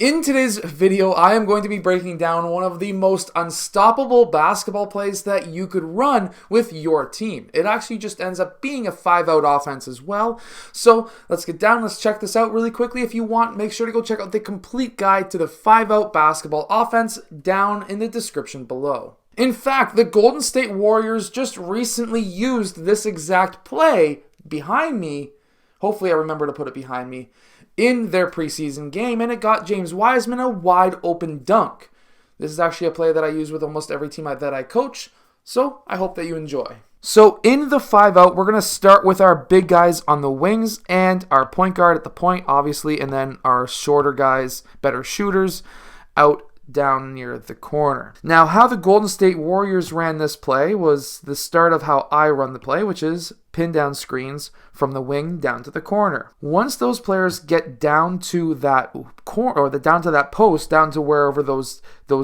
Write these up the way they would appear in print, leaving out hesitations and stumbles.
In today's video, I am going to be breaking down one of the most unstoppable basketball plays that you could run with your team. It actually just ends up being a 5-out offense as well. So let's get down, let's check this out really quickly. If you want, make sure to go check out the complete guide to the 5-out basketball offense down in the description below. In fact, the Golden State Warriors just recently used this exact play behind me. Hopefully I remember to put it behind me. In their preseason game, and it got James Wiseman a wide open dunk. This is actually a play that I use with almost every team that I coach, so I hope that you enjoy. So in the 5-out, we're going to start with our big guys on the wings and our point guard at the point, obviously, and then our shorter guys, better shooters, out down near the corner. Now, how the Golden State Warriors ran this play was the start of how I run the play, which is pin down screens from the wing down to the corner. Once those players get down to that corner, or down to that post, down to wherever those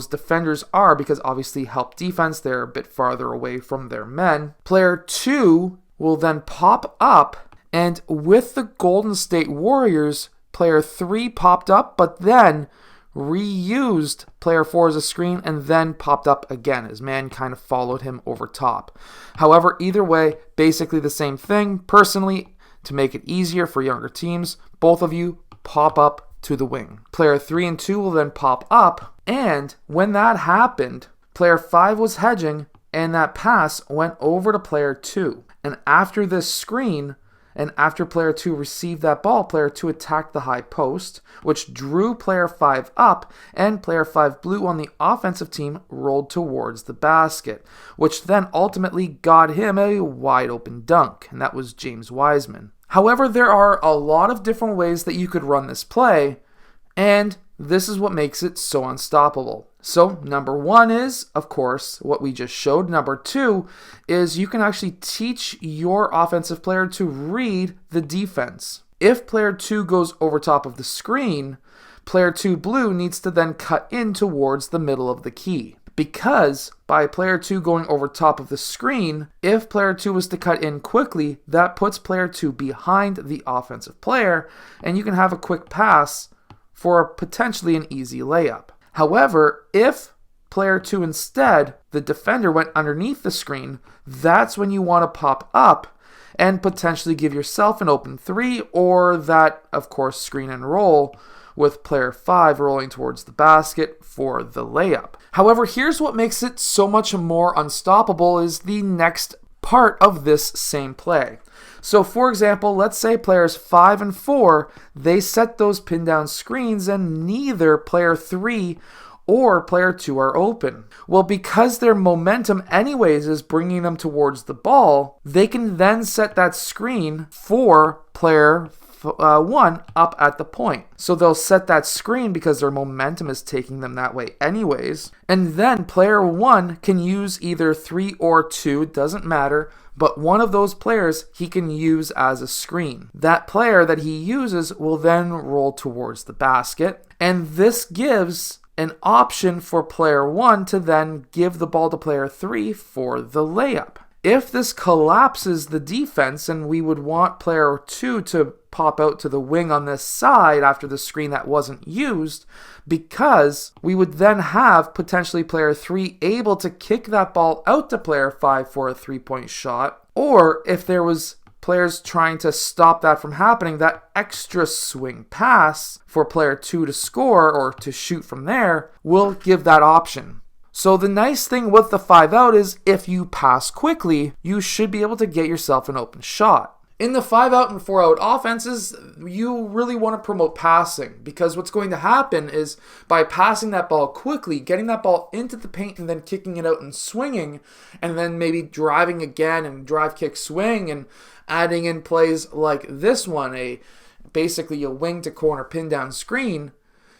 defenders are, because obviously help defense, they're a bit farther away from their men, player 2 will then pop up, and with the Golden State Warriors, player 3 popped up, but then reused player 4 as a screen and then popped up again. His man kind of followed him over top. However, either way, basically the same thing. Personally, to make it easier for younger teams, both of you pop up to the wing. Player 3 and 2 will then pop up, and when that happened, player 5 was hedging and that pass went over to player 2. And after this screen, and after player 2 received that ball, player 2 attacked the high post, which drew player 5 up, and player 5 blue on the offensive team rolled towards the basket, which then ultimately got him a wide open dunk, and that was James Wiseman. However, there are a lot of different ways that you could run this play, and this is what makes it so unstoppable. So number 1 is, of course, what we just showed. Number 2 is you can actually teach your offensive player to read the defense. If player 2 goes over top of the screen, player 2 blue needs to then cut in towards the middle of the key. Because by player 2 going over top of the screen, if player 2 was to cut in quickly, that puts player 2 behind the offensive player, and you can have a quick pass for potentially an easy layup. However, if player 2 instead, the defender went underneath the screen, that's when you want to pop up and potentially give yourself an open 3, or that, of course, screen and roll with player 5 rolling towards the basket for the layup. However, here's what makes it so much more unstoppable is the next part of this same play. So for example, let's say players 5 and 4, they set those pin down screens and neither player 3 or player 2 are open. Well, because their momentum anyways is bringing them towards the ball, they can then set that screen for player 1 up at the point. So they'll set that screen because their momentum is taking them that way anyways. And then player 1 can use either 3 or 2, it doesn't matter, but one of those players he can use as a screen. That player that he uses will then roll towards the basket, and this gives an option for player 1 to then give the ball to player 3 for the layup. If this collapses the defense, and we would want player 2 to pop out to the wing on this side after the screen that wasn't used, because we would then have potentially player 3 able to kick that ball out to player 5 for a 3-point shot, or if there was players trying to stop that from happening, that extra swing pass for player 2 to score or to shoot from there will give that option. So the nice thing with the 5-out is if you pass quickly, you should be able to get yourself an open shot. In the 5-out and 4-out offenses, you really want to promote passing, because what's going to happen is by passing that ball quickly, getting that ball into the paint and then kicking it out and swinging, and then maybe driving again and drive, kick, swing, and adding in plays like this one, basically a wing to corner pin down screen,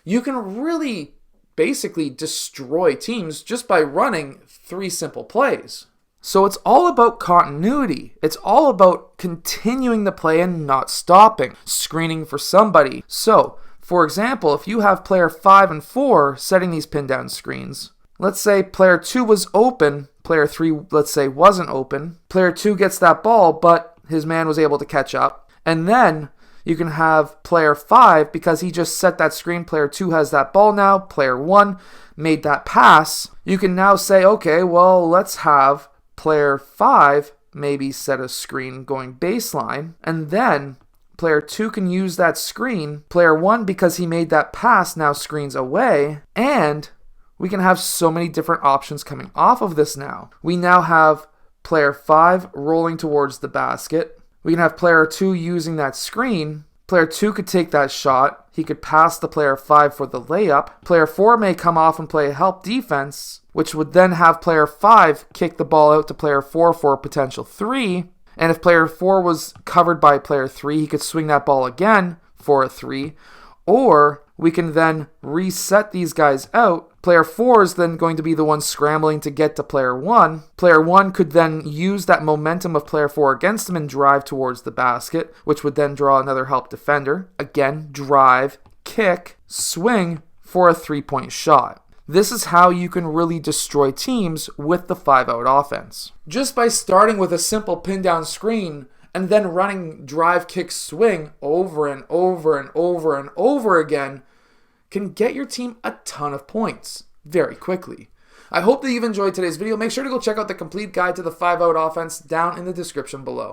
you can really basically destroy teams just by running 3 simple plays. So it's all about continuity. It's all about continuing the play and not stopping, screening for somebody. So, for example, if you have player 5 and 4 setting these pin down screens, let's say player 2 was open, player 3, let's say, wasn't open. Player 2 gets that ball, but his man was able to catch up. And then You can have player 5, because he just set that screen, player 2 has that ball now, player 1 made that pass. You can now say, okay, well, let's have player 5 maybe set a screen going baseline, and then player 2 can use that screen. Player 1, because he made that pass, now screens away, and we can have so many different options coming off of this now. We now have player 5 rolling towards the basket. We can have player 2 using that screen. Player 2 could take that shot. He could pass the player 5 for the layup. Player 4 may come off and play help defense, which would then have player 5 kick the ball out to player 4 for a potential 3. And if player 4 was covered by player 3, he could swing that ball again for a 3. Or we can then reset these guys out. Player 4 is then going to be the one scrambling to get to player 1. Player 1 could then use that momentum of player 4 against him and drive towards the basket, which would then draw another help defender. Again, drive, kick, swing for a 3-point shot. This is how you can really destroy teams with the 5-out offense. Just by starting with a simple pin down screen and then running drive, kick, swing over and over and over and over again can get your team a ton of points very quickly. I hope that you've enjoyed today's video. Make sure to go check out the complete guide to the 5-out offense down in the description below.